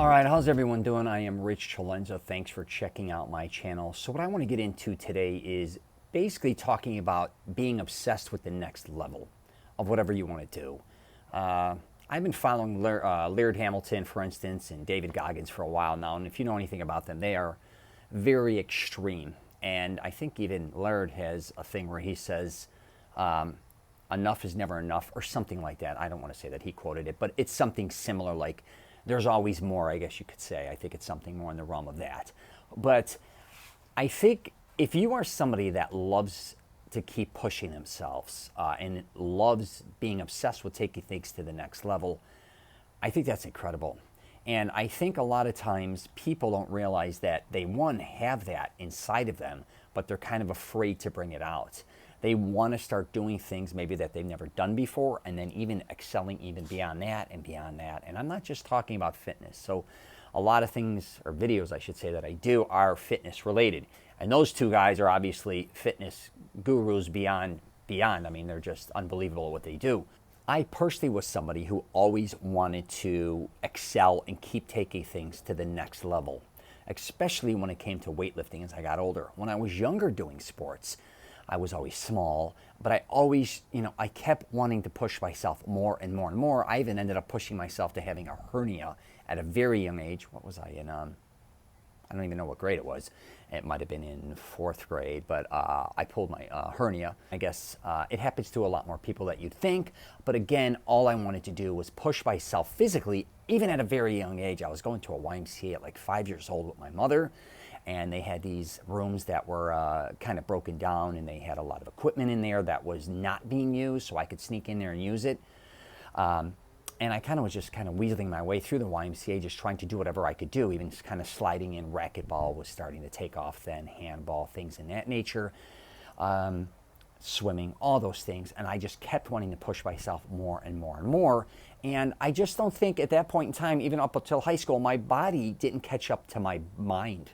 All right, how's everyone doing? I am Rich Celenza. Thanks for checking out my channel. So what I want to get into today is basically talking about being obsessed with the next level of whatever you want to do. I've been following Laird Hamilton, for instance, and David Goggins for a while now, and if you know anything about them, they are very extreme. And I think even Laird has a thing where he says, enough is never enough, or something like that. I don't want to say that he quoted it, but it's something similar, like there's always more, I guess you could say. I think it's something more in the realm of that. But I think if you are somebody that loves to keep pushing themselves and loves being obsessed with taking things to the next level, I think that's incredible. And I think a lot of times people don't realize that they, one, have that inside of them, but they're kind of afraid to bring it out. They want to start doing things maybe that they've never done before, and then even excelling even beyond that and beyond that. And I'm not just talking about fitness. So a lot of things, or videos I should say, that I do are fitness related. And those two guys are obviously fitness gurus beyond. I mean, they're just unbelievable at what they do. I personally was somebody who always wanted to excel and keep taking things to the next level, especially when it came to weightlifting as I got older. When I was younger doing sports, I was always small, but I always, I kept wanting to push myself more and more and more. I even ended up pushing myself to having a hernia at a very young age. What was I in? I don't even know what grade it was. It might have been in 4th grade, but I pulled my hernia. I guess it happens to a lot more people than you'd think. But again, all I wanted to do was push myself physically, even at a very young age. I was going to a YMCA at like 5 years old with my mother. And they had these rooms that were kind of broken down, and they had a lot of equipment in there that was not being used, so I could sneak in there and use it. And I kind of was just kind of weaseling my way through the YMCA, just trying to do whatever I could do, even just kind of sliding in. Racquetball was starting to take off then, handball, things in that nature, swimming, all those things. And I just kept wanting to push myself more and more and more. And I just don't think at that point in time, even up until high school, my body didn't catch up to my mind.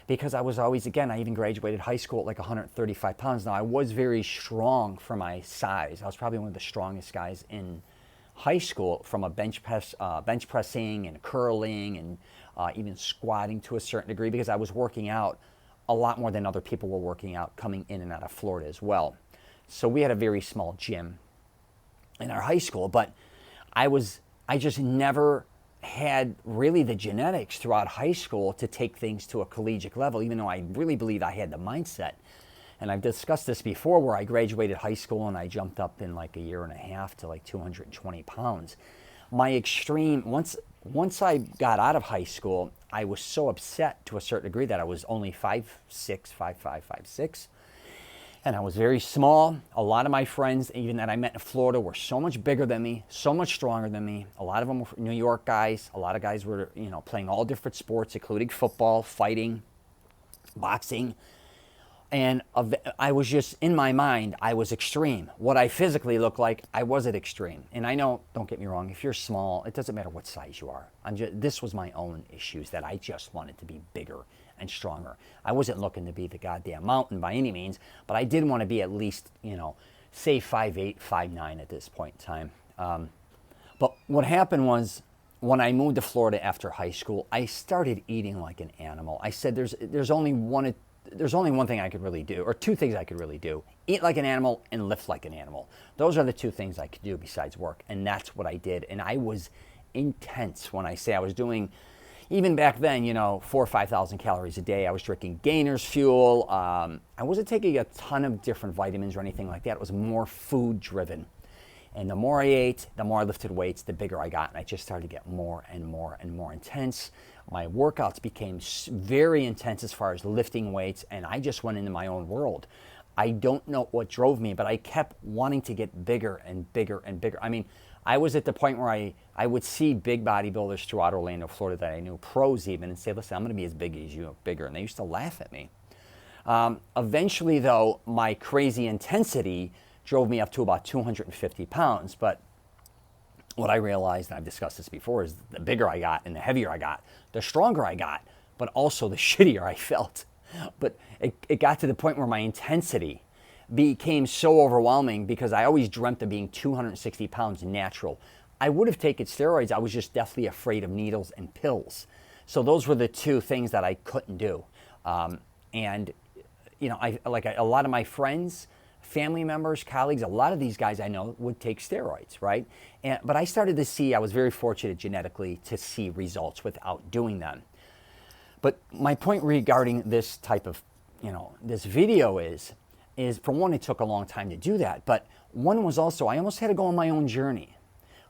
Because I was always, again, I even graduated high school at like 135 pounds. Now, I was very strong for my size. I was probably one of the strongest guys in high school from a bench pressing and curling and even squatting to a certain degree, because I was working out a lot more than other people were working out coming in and out of Florida as well. So we had a very small gym in our high school, but I just never had really the genetics throughout high school to take things to a collegiate level, even though I really believed I had the mindset. And I've discussed this before, where I graduated high school and I jumped up in like a year and a half to like 220 pounds. My extreme, once I got out of high school, I was so upset to a certain degree that I was only 5'6", 5'5", 5'6". And I was very small. A lot of my friends, even that I met in Florida, were so much bigger than me, so much stronger than me. A lot of them were New York guys. A lot of guys were, playing all different sports, including football, fighting, boxing. And I was just, in my mind, I was extreme. What I physically looked like, I wasn't extreme. And I know, don't get me wrong, if you're small, it doesn't matter what size you are. This was my own issues, that I just wanted to be bigger and stronger. I wasn't looking to be the goddamn mountain by any means, but I did want to be at least, say 5'8", 5'9" at this point in time. But what happened was, when I moved to Florida after high school, I started eating like an animal. I said, there's only one thing I could really do, or two things I could really do: eat like an animal and lift like an animal. Those are the two things I could do besides work, and that's what I did. And I was intense. When I say I was doing, even back then, 4,000 or 5,000 calories a day. I was drinking Gainer's Fuel. I wasn't taking a ton of different vitamins or anything like that. It was more food driven. And the more I ate, the more I lifted weights, the bigger I got. And I just started to get more and more and more intense. My workouts became very intense as far as lifting weights, and I just went into my own world. I don't know what drove me, but I kept wanting to get bigger and bigger and bigger. I mean, I was at the point where I would see big bodybuilders throughout Orlando, Florida, that I knew, pros even, and say, listen, I'm going to be as big as you, bigger. And they used to laugh at me. Eventually, though, my crazy intensity drove me up to about 250 pounds. But what I realized, and I've discussed this before, is the bigger I got and the heavier I got, the stronger I got, but also the shittier I felt. But it got to the point where my intensity became so overwhelming, because I always dreamt of being 260 pounds natural. I would have taken steroids. I was just deathly afraid of needles and pills. So those were the two things that I couldn't do. And you know, a lot of my friends, family members, colleagues, a lot of these guys I know would take steroids, right? But I started to see, I was very fortunate genetically to see results without doing them. But my point regarding this type of, you know, this video is for one, it took a long time to do that. But one was also, I almost had to go on my own journey.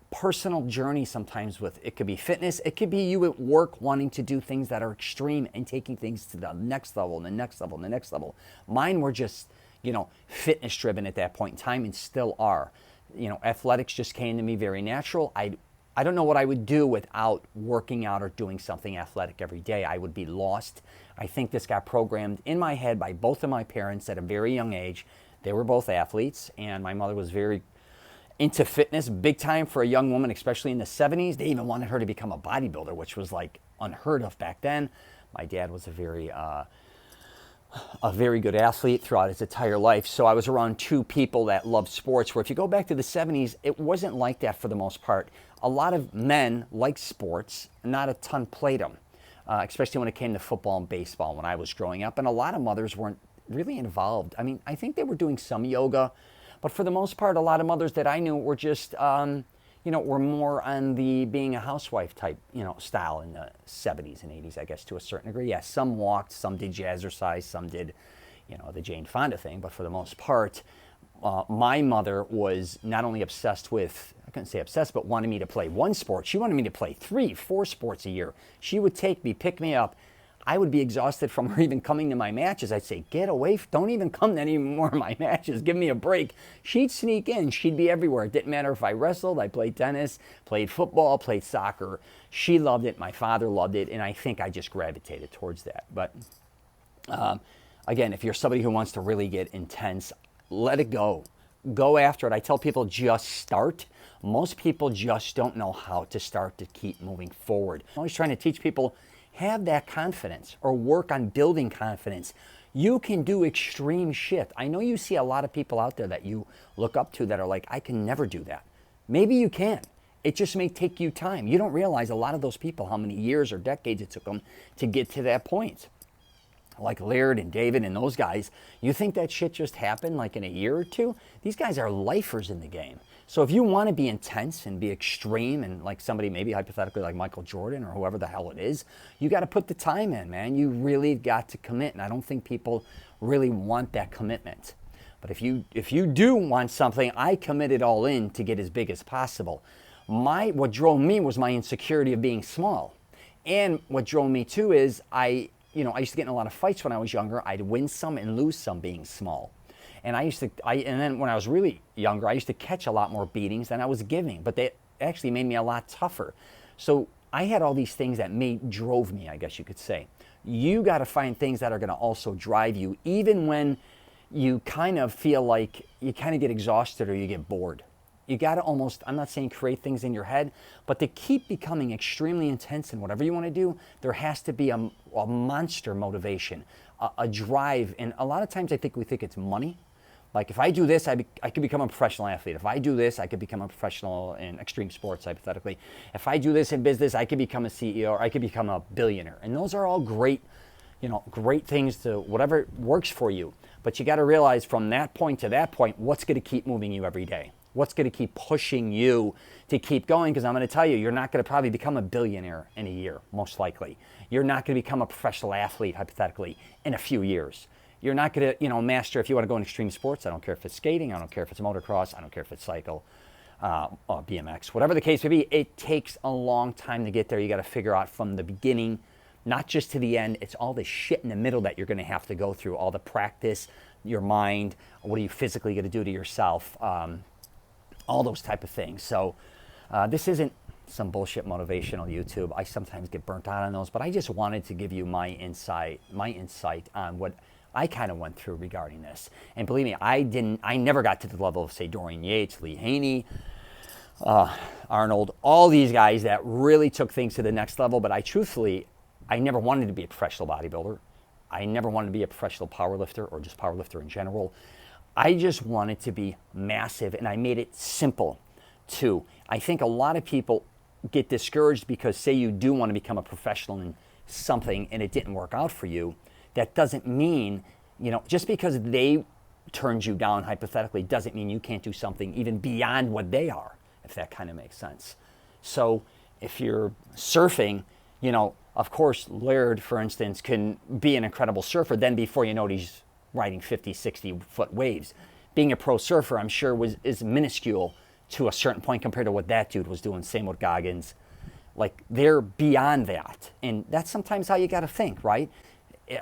Personal journey sometimes with, it could be fitness, it could be you at work wanting to do things that are extreme and taking things to the next level and the next level and the next level. Mine were just, you know, fitness driven at that point in time and still are. You know, athletics just came to me very natural. I don't know what I would do without working out or doing something athletic every day. I would be lost. I think this got programmed in my head by both of my parents at a very young age. They were both athletes, and my mother was very into fitness, big time for a young woman, especially in the 70s. They even wanted her to become a bodybuilder, which was like unheard of back then. My dad was a very good athlete throughout his entire life. So I was around two people that loved sports, where if you go back to the 70s, it wasn't like that for the most part. A lot of men liked sports, not a ton played them, especially when it came to football and baseball when I was growing up. And a lot of mothers weren't really involved. I mean, I think they were doing some yoga, but for the most part, a lot of mothers that I knew were just, you know, were more on the being a housewife type, you know, style in the 70s and 80s, I guess, to a certain degree. Yes, some walked, some did jazzercise, some did, you know, the Jane Fonda thing, but for the most part, my mother was not only obsessed with, I couldn't say obsessed, but wanted me to play one sport. She wanted me to play 3, 4 sports a year. She would take me, pick me up. I would be exhausted from her even coming to my matches. I'd say, get away, don't even come to any more of my matches. Give me a break. She'd sneak in. She'd be everywhere. It didn't matter if I wrestled, I played tennis, played football, played soccer. She loved it. My father loved it. And I think I just gravitated towards that. But again, if you're somebody who wants to really get intense, let it go. Go after it. I tell people just start. Most people just don't know how to start to keep moving forward. I'm always trying to teach people, have that confidence or work on building confidence. You can do extreme shit. I know you see a lot of people out there that you look up to that are like, I can never do that. Maybe you can. It just may take you time. You don't realize a lot of those people, how many years or decades it took them to get to that point. Like Laird and David and those guys, you think that shit just happened like in a year or two? These guys are lifers in the game. So if you want to be intense and be extreme and like somebody maybe hypothetically like Michael Jordan or whoever the hell it is, you got to put the time in, man. You really got to commit. And I don't think people really want that commitment. But if you do want something, I committed all in to get as big as possible. What drove me was my insecurity of being small. And what drove me too is I used to get in a lot of fights when I was younger. I'd win some and lose some being small. And and then when I was really younger, I used to catch a lot more beatings than I was giving, but they actually made me a lot tougher. So I had all these things that drove me, I guess you could say. You got to find things that are going to also drive you, even when you kind of feel like you kind of get exhausted or you get bored. You got to almost, I'm not saying create things in your head, but to keep becoming extremely intense in whatever you want to do, there has to be a monster motivation, a drive. And a lot of times I think we think it's money. Like if I do this, I could become a professional athlete. If I do this, I could become a professional in extreme sports, hypothetically. If I do this in business, I could become a CEO or I could become a billionaire. And those are all great, great things to whatever works for you. But you got to realize from that point to that point, what's going to keep moving you every day? What's going to keep pushing you to keep going? Because I'm going to tell you, you're not going to probably become a billionaire in a year, most likely. You're not going to become a professional athlete, hypothetically, in a few years. You're not going to, master, if you want to go in extreme sports, I don't care if it's skating, I don't care if it's motocross, I don't care if it's cycle, BMX, whatever the case may be, it takes a long time to get there. You got to figure out from the beginning, not just to the end, it's all the shit in the middle that you're going to have to go through, all the practice, your mind, what are you physically going to do to yourself, all those type of things. So this isn't some bullshit motivational YouTube. I sometimes get burnt out on those, but I just wanted to give you my insight on what I kind of went through regarding this. And believe me, I never got to the level of, say, Dorian Yates, Lee Haney, Arnold, all these guys that really took things to the next level. But I never wanted to be a professional bodybuilder. I never wanted to be a professional powerlifter or just powerlifter in general. I just wanted to be massive, and I made it simple too. I think a lot of people get discouraged because, say you do want to become a professional in something and it didn't work out for you. That doesn't mean, just because they turned you down hypothetically doesn't mean you can't do something even beyond what they are, if that kind of makes sense. So if you're surfing, of course, Laird, for instance, can be an incredible surfer. Then before you know it, he's riding 50, 60-foot waves. Being a pro surfer, I'm sure, is minuscule to a certain point compared to what that dude was doing. Same with Goggins. Like, they're beyond that. And that's sometimes how you got to think, right?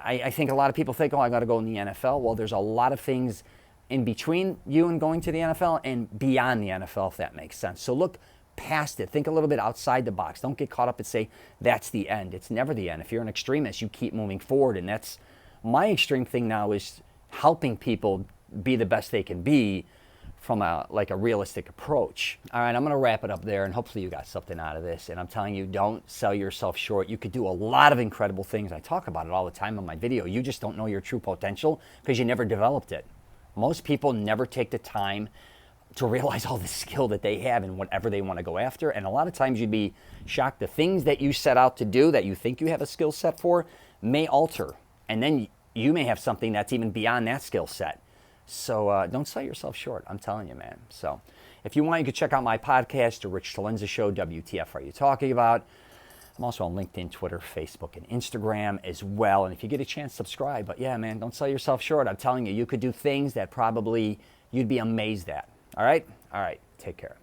I think a lot of people think, I got to go in the NFL. Well, there's a lot of things in between you and going to the NFL and beyond the NFL, if that makes sense. So look past it. Think a little bit outside the box. Don't get caught up and say, that's the end. It's never the end. If you're an extremist, you keep moving forward. And that's my extreme thing now, is helping people be the best they can be from a realistic approach. All right, I'm going to wrap it up there, and hopefully you got something out of this. And I'm telling you, don't sell yourself short. You could do a lot of incredible things. I talk about it all the time on my video. You just don't know your true potential because you never developed it. Most people never take the time to realize all the skill that they have in whatever they want to go after. And a lot of times you'd be shocked. The things that you set out to do that you think you have a skill set for may alter. And then you may have something that's even beyond that skill set. So don't sell yourself short. I'm telling you, man. So if you want, you can check out my podcast, The Rich Celenza Show, WTF Are You Talking About? I'm also on LinkedIn, Twitter, Facebook, and Instagram as well. And if you get a chance, subscribe. But yeah, man, don't sell yourself short. I'm telling you, you could do things that probably you'd be amazed at. All right? All right. Take care.